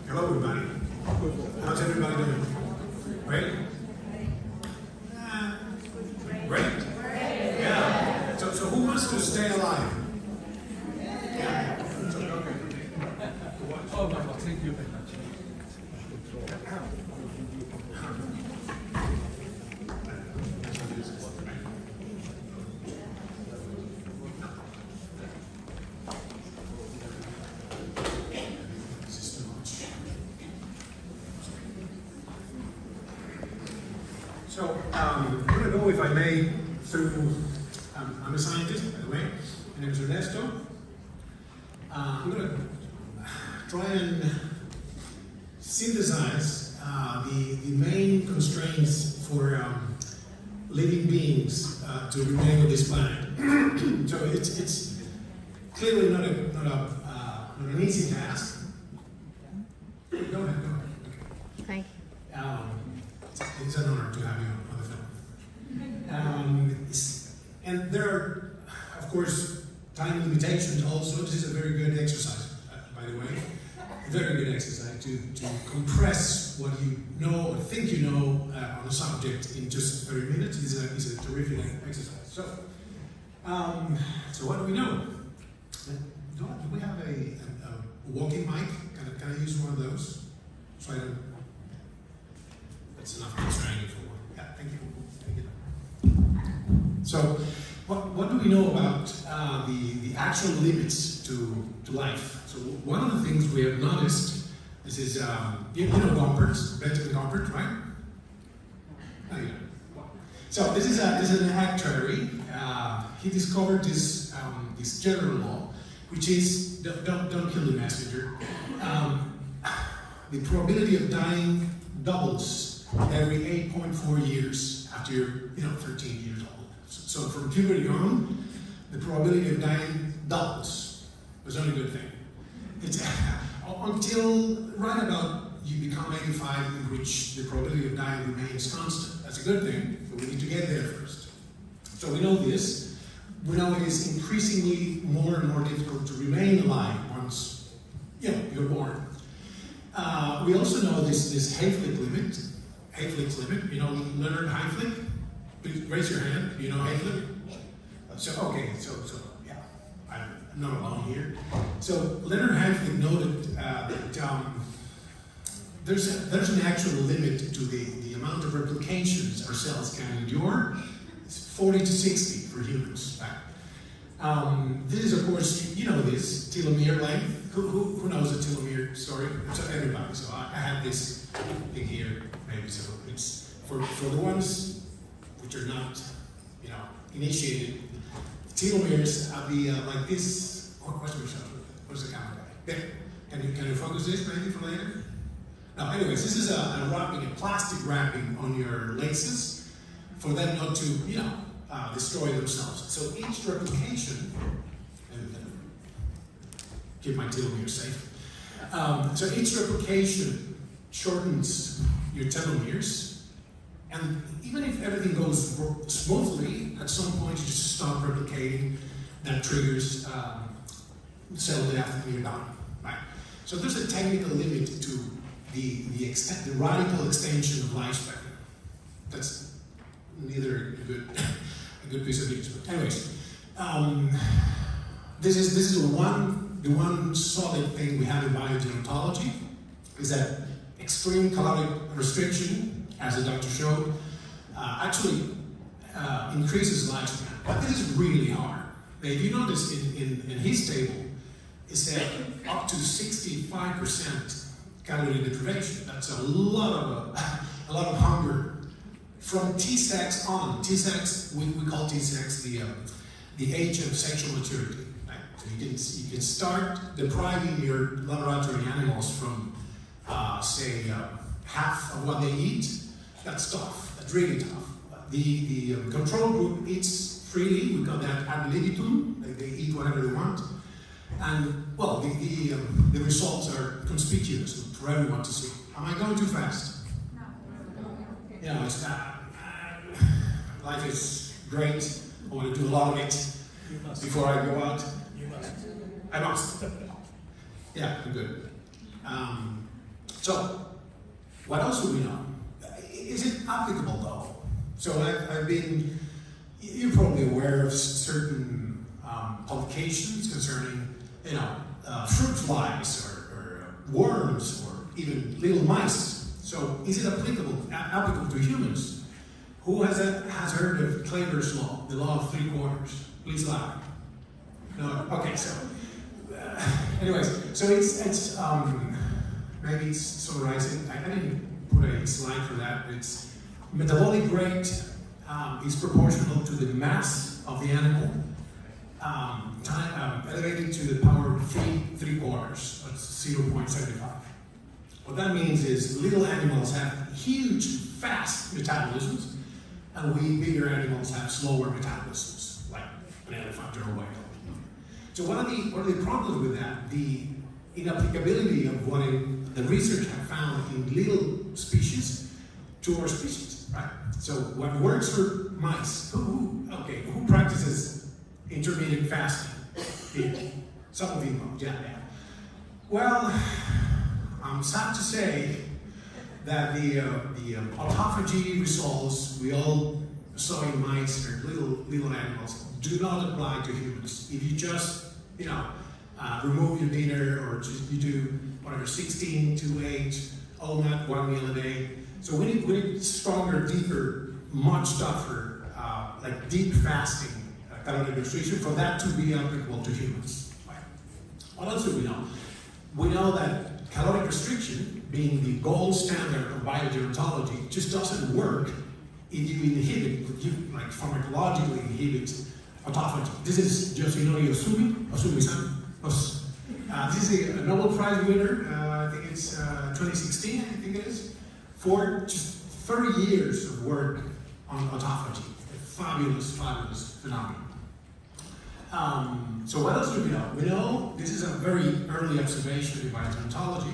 Hello, everybody. How's everybody doing? Great? Great? Yeah. So who wants to stay alive? Yeah. Oh, no, thank you very much. So, I'm going to go, if I may, through, I'm a scientist, by the way. My name is Ernesto. I'm going to try and synthesize the main constraints for living beings to remain on this planet. So it's clearly not an easy task. Go ahead. Thank you. It's an honor to have you on the film. And there are, of course, time limitations also. This is a very good exercise, by the way. A very good exercise to compress what you know or think you know on a subject in just 30 minutes is a terrific exercise. So what do we know? Do we have a walking mic? Can I use one of those? So I don't. That's enough constraining for one. Yeah, thank you. So, what do we know about the actual limits to life? So, one of the things we have noticed, this is, you know Gompertz, Benjamin Gompertz, right? Oh, yeah. So, this is an actuary. He discovered this general law, which is don't kill the messenger. The probability of dying doubles every 8.4 years after you're 13 years old. So from puberty on, the probability of dying doubles. It's not a good thing. It's until right about you become 85, in which the probability of dying remains constant. That's a good thing, but we need to get there first. So we know this. We know it is increasingly more and more difficult to remain alive once you're born. We also know this Hayflick limit. Hayflick's limit, you know Leonard Hayflick? Please raise your hand. Do you know Hayflick? So yeah, I'm not alone here. So Leonard Hayflick noted that there's an actual limit to the amount of replications our cells can endure. It's 40 to 60 for humans. This is, of course, you know this, telomere length. Who knows the telomere story? So everybody. So I have this thing here, maybe. So it's for the ones which are not, initiated. Telomeres are the like this. Where's the camera guy? There. Can you focus this maybe for later? Now, anyways, this is a wrapping, a plastic wrapping on your laces for them not to, destroy themselves. So each replication, keep my telomeres safe. So each replication shortens your telomeres, and even if everything goes smoothly, at some point you just stop replicating. That triggers cell death and you're done. Right? So there's a technical limit to the radical extension of lifespan. That's neither a good piece of news. But anyways, this is the one solid thing we have in biogerontology is that extreme caloric restriction, as the doctor showed, actually increases lifespan. But this is really hard. Now, if you notice in his table, it said up to 65% calorie deprivation. That's a lot of hunger from T-sex on. T-sex, we call T-sex the age of sexual maturity. Right? So you can start depriving your laboratory animals from, say, half of what they eat. That's tough. That's really tough. The control group eats freely. We've got that ad libitum. They eat whatever they want. And, well, the results are conspicuous for everyone to see. Am I going too fast? No. It's life is great. I want to do a lot of it before I go out. I must. Yeah, I'm good. So, what else do we know? Is it applicable though? So I've been, you're probably aware of certain publications concerning, fruit flies or worms or even little mice. So is it applicable to humans? Who has heard of Kleiber's law, the law of 3/4? Please laugh. No? Okay, so, anyways, so it's maybe it's summarizing. I didn't put a slide for that. It's metabolic rate is proportional to the mass of the animal, elevated to the power of 3/4. That's 0.75. What that means is little animals have huge, fast metabolisms, and we bigger animals have slower metabolisms, like an elephant or a whale. So what are the problems with that? The inapplicability of what the research have found in little species to our species, right? So what works for mice, who practices intermittent fasting? Some of you, yeah. Well, I'm sad to say that the autophagy results we all saw in mice or little animals do not apply to humans. If you just remove your dinner or just you do whatever 16 to 8 OMAD, 1 meal a day. So we need stronger, deeper, much tougher, like deep fasting, caloric restriction for that to be applicable to humans. Right? What else do we know? We know that caloric restriction, being the gold standard of biogerontology, just doesn't work if you like pharmacologically inhibit autophagy. This is Yoshinori Osumi-san. This is a Nobel Prize winner, I think it's 2016, I think it is, for just 30 years of work on autophagy. A fabulous, fabulous phenomenon. So what else do we know? We know, this is a very early observation in biogerontology,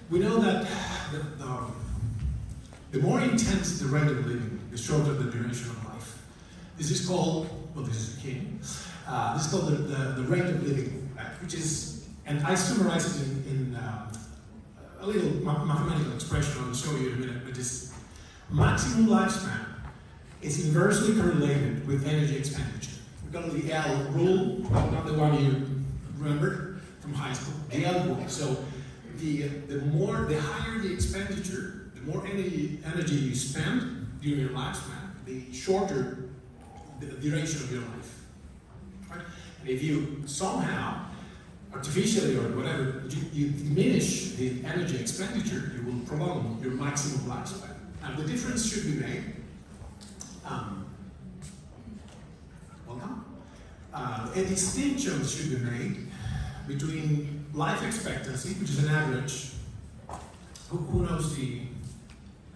we know that the more intense the rate of living, the shorter the duration of life. This is called, well, this is the king. This is called the rate of living, which is, and I summarize it in a little mathematical expression I'll show you in a minute, but this maximum lifespan is inversely correlated with energy expenditure. We call it the L rule, not the one you remember from high school, the L rule. So the higher the expenditure, the more energy you spend during your lifespan, the shorter the duration of your life. Right? And if you somehow, artificially or whatever, you diminish the energy expenditure, you will prolong your maximum lifespan. And the difference should be made. A distinction should be made between life expectancy, which is an average. Who knows the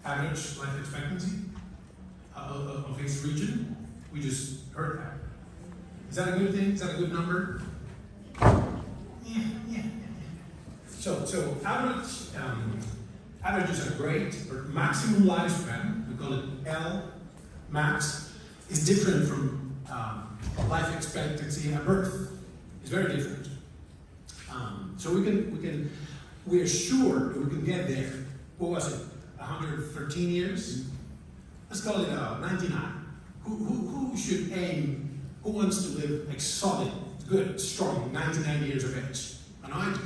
average life expectancy of this region? We just heard that. Is that a good thing? Is that a good number? Yeah. So averages are great, but maximum lifespan, we call it L max, is different from life expectancy at birth. It's very different. So we are sure that we can get there. What was it? 113 years? Let's call it 99. Who should aim? Who wants to live like solid, good, strong, 99 years of age? And I do.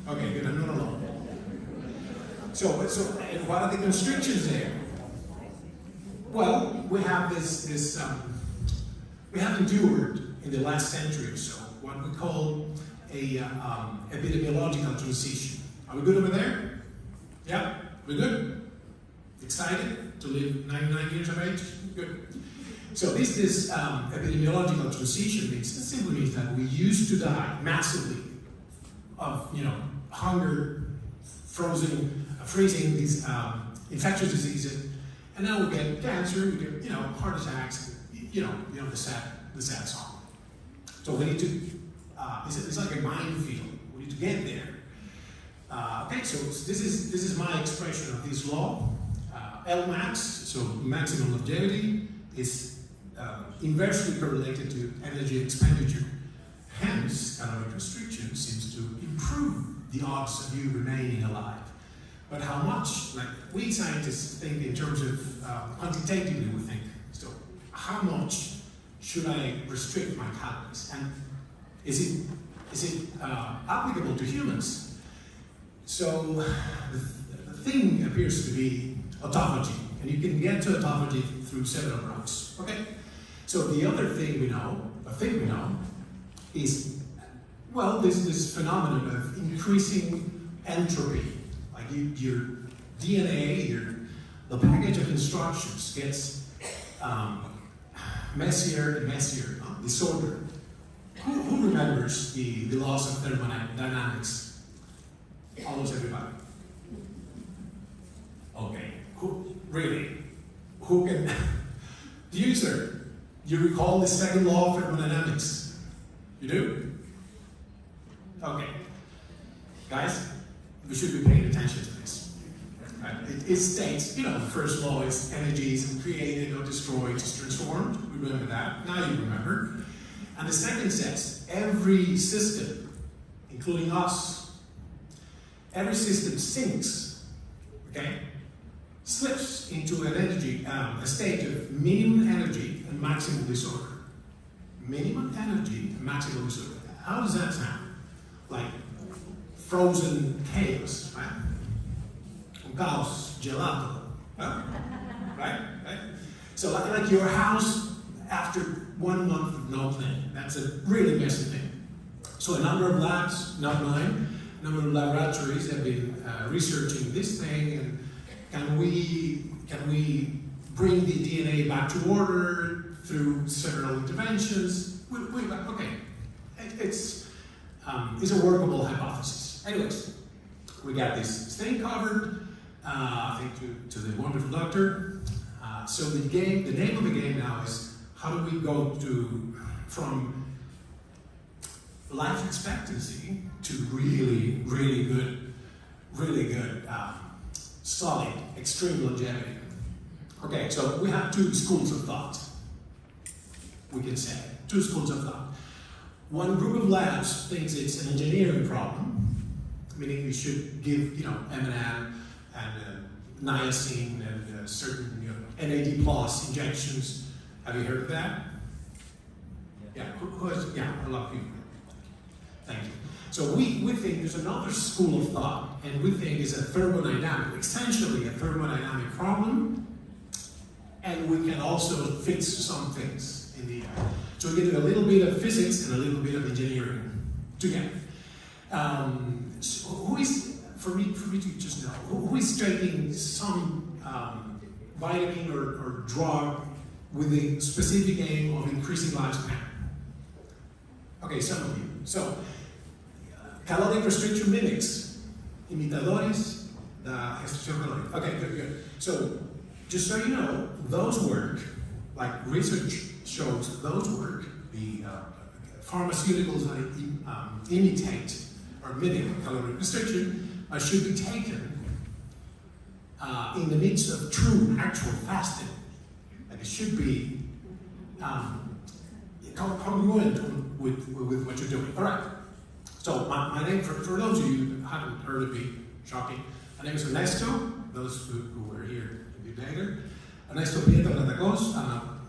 Okay, good. I'm not alone. So what are the constrictions there? Well, we have this. We have endured in the last century or so what we call a epidemiological transition. Are we good over there? Yeah, we're good. Excited to live 99 years of age? Good. So this epidemiological transition simply means that we used to die massively of hunger, freezing these infectious diseases, and now we get cancer, we get heart attacks, the sad song. So we need to. It's like a minefield. We need to get there. Okay, so this is my expression of this law. L max, so maximum longevity, is inversely correlated to energy expenditure. Hence, caloric restriction seems to improve the odds of you remaining alive. but how much, like we scientists think in terms of quantitatively we think, so how much should I restrict my calories? And is it applicable to humans? So the thing appears to be autophagy, and you can get to autophagy through several routes, okay? So the other thing we know, is, well, this phenomenon of increasing entropy. Like your DNA, the package of instructions gets messier and messier, disorder. Who remembers the laws of thermodynamics? Almost everybody. Okay, who can, do you, sir? Do you recall the second law of thermodynamics? You do? Okay. Guys, we should be paying attention to this. Right? It states, the first law is energy isn't created or destroyed, it's transformed. Remember that. Now you remember. And the second says, every system, including us, every system sinks, okay? Slips into an energy, a state of minimum energy and maximum disorder. Minimum energy and maximum disorder. How does that sound? Like frozen chaos, right? Caos, gelato, huh? Right? So like your house after 1 month of no cleaning. That's a really messy thing. So a number of labs, not mine, a number of laboratories have been researching this thing, and can we bring the DNA back to order through several interventions? Okay, it's a workable hypothesis. Anyways, we got this thing covered, thank you to the wonderful doctor. So the name of the game now is, how do we go from life expectancy to really, really good, solid, extreme longevity? Okay, so we have two schools of thought, we can say. Two schools of thought. One group of labs thinks it's an engineering problem, meaning we should give, M&M and niacin and certain, NAD plus injections. Have you heard of that? Yeah, who has, yeah, a lot of people. Thank you. So we think there's another school of thought, and we think it's a thermodynamic, essentially a thermodynamic problem, and we can also fix some things in the end. So we can do a little bit of physics and a little bit of engineering together. So who is, for me to just know, who is taking some vitamin or drug with the specific aim of increasing lifespan? Okay, some of you. So, caloric restriction mimics, imitadores, the restriction caloric. Okay, good. So, just so you know, those work, like research shows, those work, the pharmaceuticals that imitate or mimic caloric restriction should be taken in the midst of true, actual fasting. Like it should be congruent with what you're doing. All right. So my name, for those of you who haven't heard of me, shocking, my name is Ernesto. Those who were here a bit later. Ernesto Prieto Gratacós.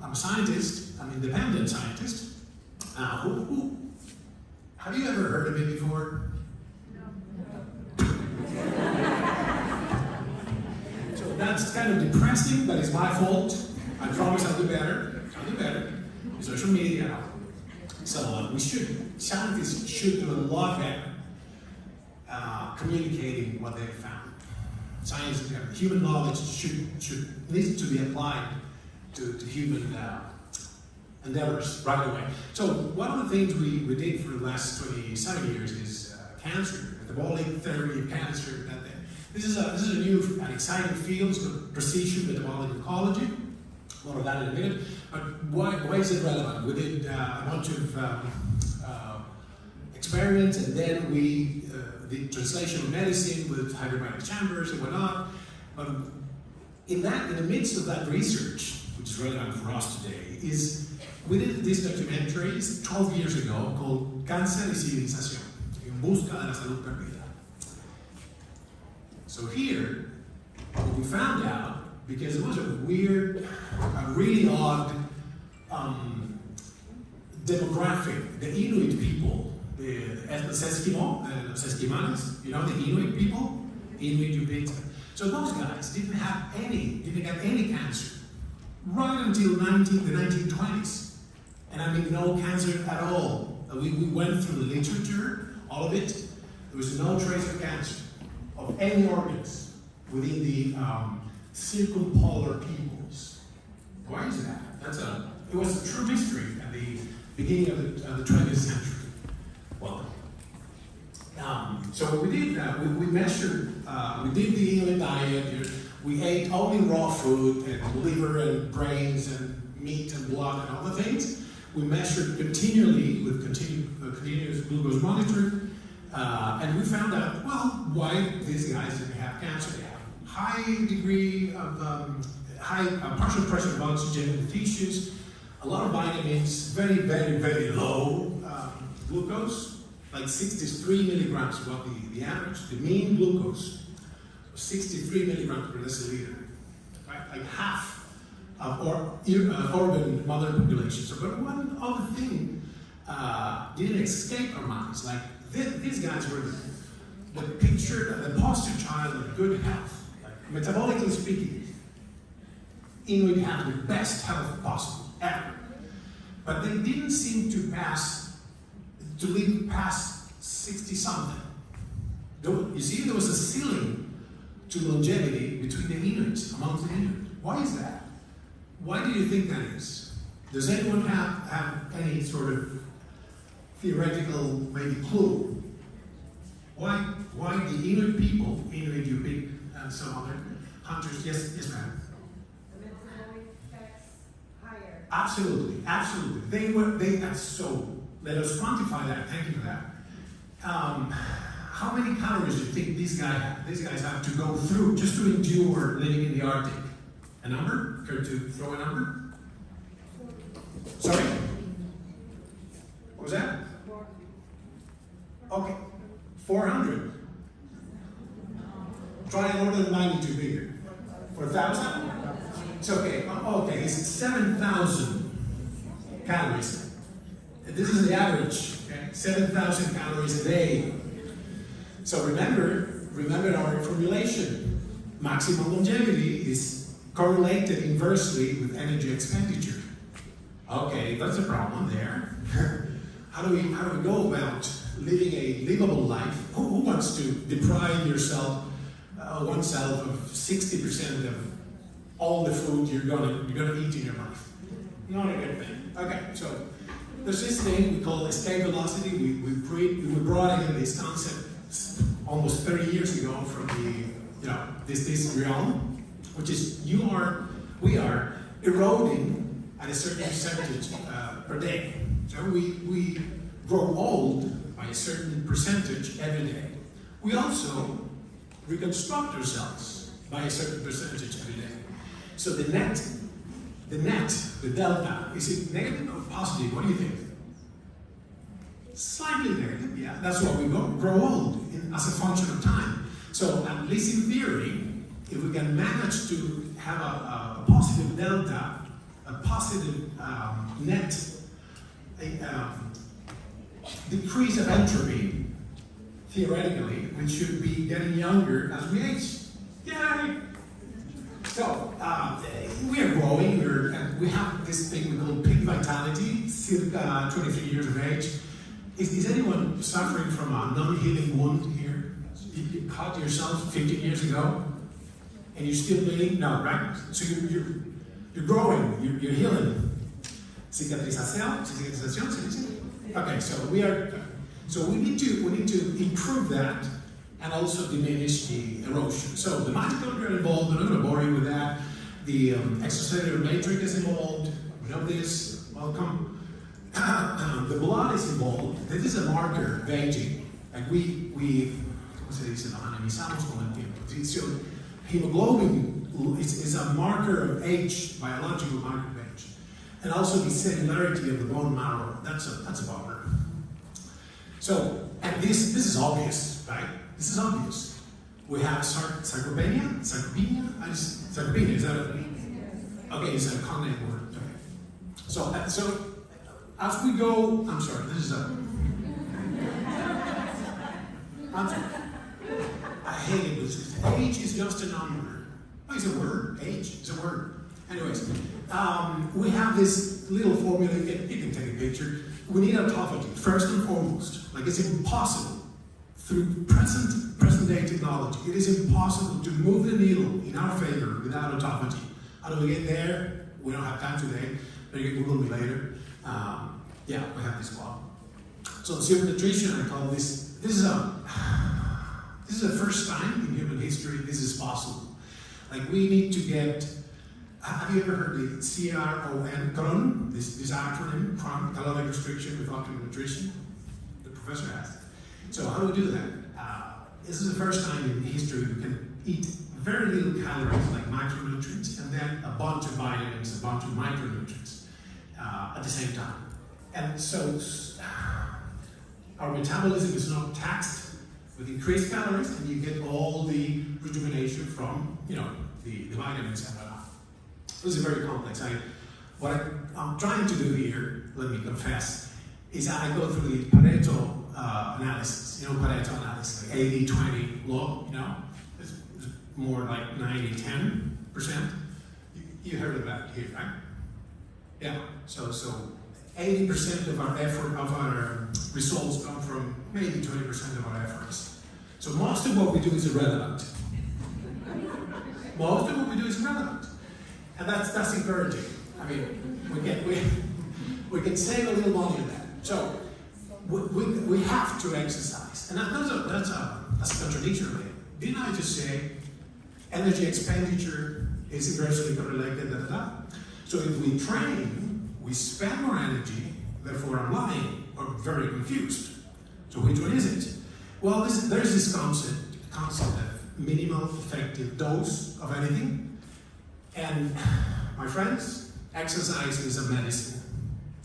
I'm a scientist. I'm an independent scientist. Have you ever heard of me before? So that's kind of depressing, but it's my fault. I promise I'll do better. In social media. So scientists should do a lot better communicating what they've found. Science, human knowledge needs to be applied to human endeavors right away. So one of the things we did for the last 27 years is cancer, metabolic therapy of cancer. This is a new and exciting field. It's called precision metabolic oncology. More of that in a minute. But why is it relevant? We did a bunch of experiments, and then we did translational medicine with hyperbaric chambers and whatnot. But in the midst of that research, which is relevant for us today, is we did this documentary 12 years ago called Cáncer y Civilización, En Busca de la Salud Perdida. So here, what we found out, because it was a weird, a really odd demographic, the Inuit people, the Eskimo, los Esquimales, you know, the Inuit people, Inuit Ubits. So those guys didn't get any cancer right until the 1920s. And I mean, no cancer at all. We went through the literature, all of it. There was no trace of cancer of any organs within the circumpolar peoples. Why is that? It was a true mystery at the beginning of the 20th century. Well, so what we did, we measured, we did the Inuit diet. We ate only raw food and liver and brains and meat and blood and all the things. We measured continually with continuous glucose monitor, and we found out, well, why these guys didn't have cancer. They have high degree of high partial pressure of oxygen in the tissues, a lot of vitamins, very, very, very low glucose, like 63 milligrams is what the average, the mean glucose, 63 milligrams per deciliter, right? Like half of urban mother population. So, but one other thing didn't escape our minds. Like these guys were the picture, the poster child of good health. Like, metabolically speaking, Inuit have the best health possible ever, but they didn't seem to live past 60 something. You see, there was a ceiling to longevity between the Inuits, amongst the Inuit. Why is that? Why do you think that is? Does anyone have any sort of theoretical, maybe clue? Why the Inuit people, Inuit Yupik, and some other hunters, yes, ma'am? The metabolic effects higher. Absolutely. So let us quantify that. Thank you for that. How many calories do you think these guys have to go through just to endure living in the Arctic? A number? Care to throw a number? Sorry? What was that? Okay. 400. Try an order of magnitude bigger. 4,000? It's okay. Okay, it's 7,000 calories. This is the average, okay? 7,000 calories a day. So remember our formulation. Maximum longevity is correlated inversely with energy expenditure. Okay, that's a problem there. How do we go about living a livable life? Who wants to deprive oneself of 60% of all the food you're gonna eat in your life? Not a good thing. Okay, so there's this thing we call escape velocity. We brought in this concept almost 30 years ago from this realm, which is we are eroding at a certain percentage per day. So we grow old by a certain percentage every day. We also reconstruct ourselves by a certain percentage every day. So the delta, is it negative or positive? What do you think? Slightly negative, yeah. That's why we grow old as a function of time. So at least in theory, if we can manage to have a positive delta, a positive net decrease of entropy, theoretically, we should be getting younger as we age. Yay! So we are growing. We have this thing we call peak vitality, circa 23 years of age. Is anyone suffering from a non-healing wound here? You caught yourself 15 years ago, and you're still bleeding? No, right? So you're growing. You're healing. Cicatrización. Okay, so we need to improve that and also diminish the erosion. So the mitochondria are involved. I'm not going to bore you with that. The extracellular matrix is involved. We know this. Welcome. The blood is involved. This is a marker of aging. Like ¿cómo se dice? Lo analizamos con el tiempo. So hemoglobin is a marker of age, biological marker of age. And also the cellularity of the bone marrow. That's a bummer. So, and this is obvious, right? This is obvious. We have sarcopenia, is that okay, it's a cognate word. Okay. So as we go, I'm sorry, this is I hate it. Age is just a number. Oh, it's a word. Age is a word. Anyways, we have this little formula. You can take a picture. We need autophagy first and foremost. Like, it's impossible through present day technology. It is impossible to move the needle in our favor without autophagy. How do we get there? We don't have time today. But you can Google me later. Yeah, we have this club. So zero nutrition, I call this. This is the first time in human history this is possible. Like, we need to get. Have you ever heard the CRON, this acronym, chronic caloric restriction with optimal nutrition? The professor has. So how do we do that? This is the first time in history we can eat very little calories, like micronutrients, and then a bunch of vitamins, a bunch of micronutrients at the same time. And so our metabolism is not taxed with increased calories, and you get all the rejuvenation from, the vitamins and whatnot. This is very complex. What I'm trying to do here, let me confess, is I go through the Pareto analysis. Pareto analysis, like 80-20 law, it's more like 90-10%. You heard of that here, right? Yeah, so 80% of our effort, of our results come from maybe 20% of our efforts. So most of what we do is irrelevant. Most of what we do is irrelevant. And that's encouraging. I mean, we can save a little money on that. So we have to exercise. And that's a contradiction, right? Didn't I just say energy expenditure is inversely correlated, So if we train, we spend more energy, therefore I'm lying, or very confused. So which one is it? Well, there's this concept of minimal effective dose of anything. And my friends, exercise is a medicine.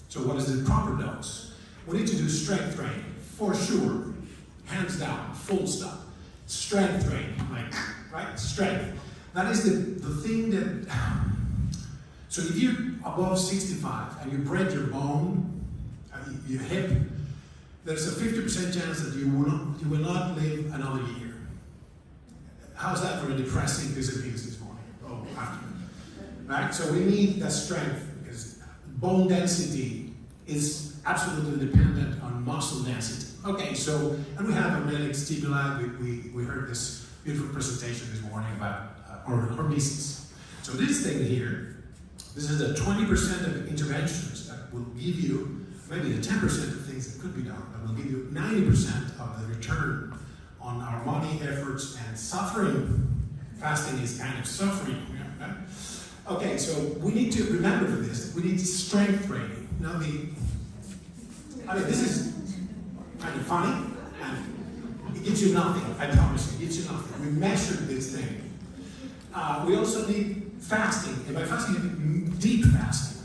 So what is the proper dose? We need to do strength training, for sure. Hands down, full stop. Strength training, right? Strength. That is the thing that, so if you're above 65 and you break your bone, your hip, there's a 50% chance that you will not live another year. How's that for a depressing piece of news this morning? Oh, afternoon. Right? So we need that strength, because bone density is absolutely dependent on muscle density. Okay, so, and we have magnetic stimuli. We heard this beautiful presentation this morning about hormesis. So this thing here, this is the 20% of interventions that will give you, maybe the 10% of things that could be done, that will give you 90% of the return on our money, efforts, and suffering. Fasting is kind of suffering. Right? Okay, so we need to remember for this, we need strength training. Now this is kind of funny, and it gives you nothing, I promise you, it gives you nothing. We measured this thing. We also need fasting, and by fasting, I mean deep fasting.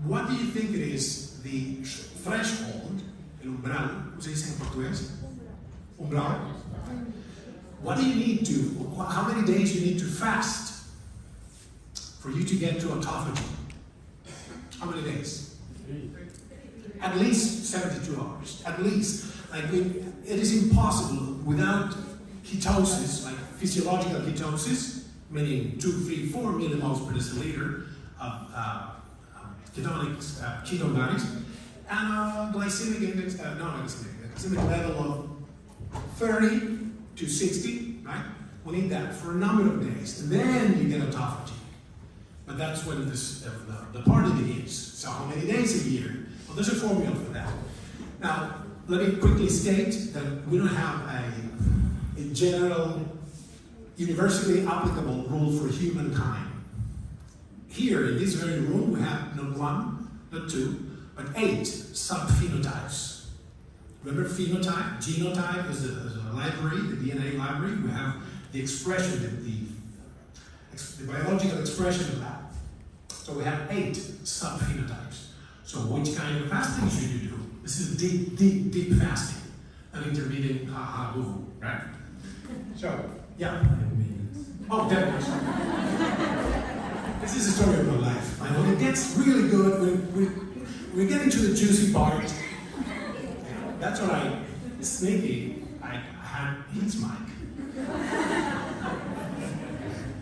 What do you think it is, the threshold, el umbral, ¿cómo se dice en portugués? Umbral. What do you need to, how many days you need to fast for you to get to autophagy? How many days? At least 72 hours, at least. It is impossible without ketosis, like physiological ketosis, meaning 2, 3, 4 millimoles per deciliter of ketone bodies, and a glycemic index, glycemic level of 30 to 60, right? We need that for a number of days, and then you get autophagy. But that's when the party begins. So how many days a year? Well, there's a formula for that. Now, let me quickly state that we don't have a general, universally applicable rule for humankind. Here, in this very room, we have not 1, not 2, but 8 subphenotypes. Remember phenotype? Genotype is a library, the DNA library. We have the expression, the biological expression of that. So we have 8 subphenotypes. So which kind of fasting should you do? This is deep fasting, an intermediate right? So Yeah. Oh, that much. This is the story of my life. And when it gets really good, we get into the juicy part. That's what sneaky, I had his mic.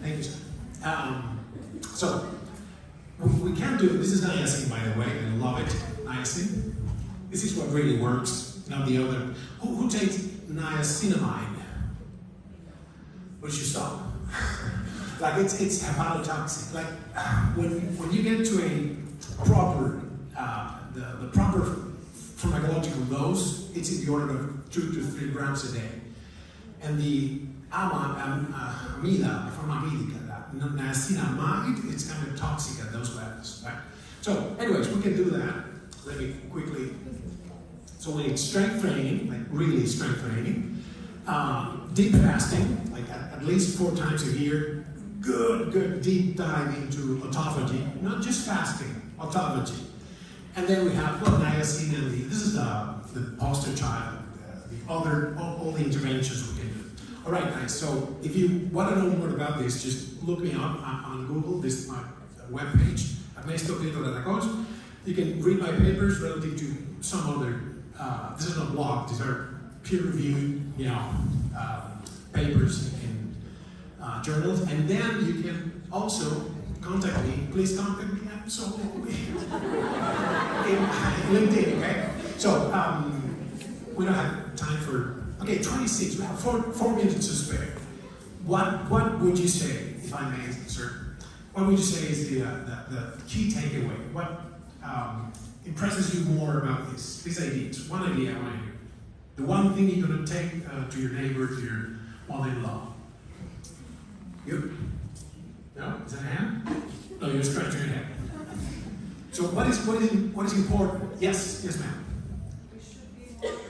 Thank you, sir. So, we can do, this is niacin, by the way, I love it, niacin. This is what really works, not the other. Who takes niacinamide? Would you stop? Like it's hepatotoxic. Like when you get to a proper, the proper pharmacological dose, it's in the order of 2 to 3 grams a day. And the niacinamide, it's kind of toxic at those levels, right? So, anyways, we can do that. Let me quickly. So we need strength training, like really strength training. Deep fasting, like at least 4 times a year. Good deep dive into autophagy, not just fasting, autophagy. And then we have niacin and this is the poster child, all the interventions we can do. All right, guys, so if you want to know more about this, just look me up on Google. This is my webpage, Ernesto Prieto Gratacós. You can read my papers relative to some other, this is not a blog, these are peer-reviewed, papers in journals. And then you can also contact me. Please contact me. I'm so lonely. In LinkedIn, okay? So, we don't have time for, 26, we have 4 minutes to spare. What would you say, if I may, sir? What would you say is the key takeaway? What impresses you more about these ideas? One idea I want to hear. The one thing you're going to take to your neighbor, to your mother-in-law. You? No? Is that a hand? No, you're scratching your head. So what is important? Yes, ma'am. We should be moderate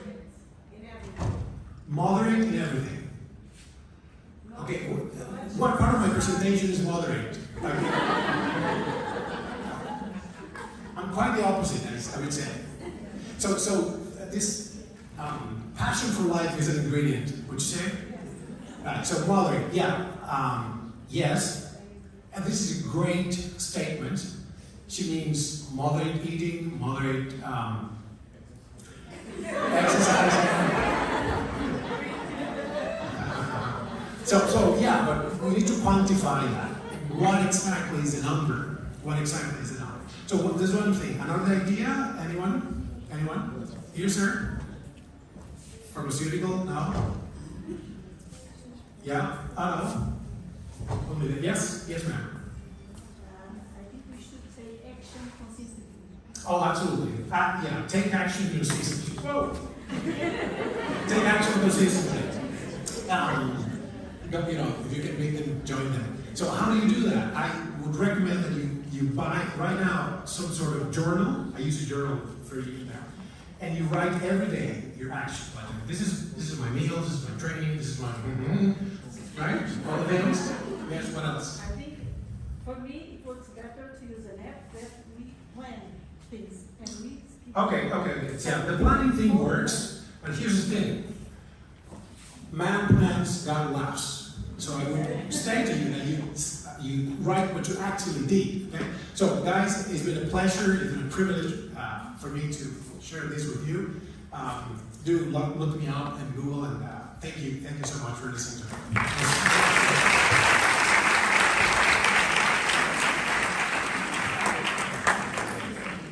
in everything. Moderate in everything. Okay, what part of my presentation is moderate? I'm quite the opposite, I would say. So this passion for life is an ingredient, would you say? Right, so moderate, yes. And this is a great statement. She means moderate eating, moderate exercising. So yeah, but we need to quantify that. What exactly is the number? So there's one thing. Another idea? Anyone? Here, sir? Pharmaceutical? No? Yeah? Yes, ma'am. I think we should take action consistently. Oh, absolutely. Take action consistently. Whoa! Take action consistently. If you can make them, join them. So how do you do that? I would recommend that you buy, right now, some sort of journal. I use a journal for years now. And you write every day your action. Like, this is my meals, this is my training, this is my... Right? All the things? Yes, what else? I think, for me, it works better to use an app that we plan things and we keep. Okay. Yeah, the planning thing works, but here's the thing. Man plans, God laughs. So I would say to you that you write what you actually did. Okay? So guys, it's been a pleasure, it's been a privilege for me to share this with you. Do look me up and Google, and thank you so much for listening to me.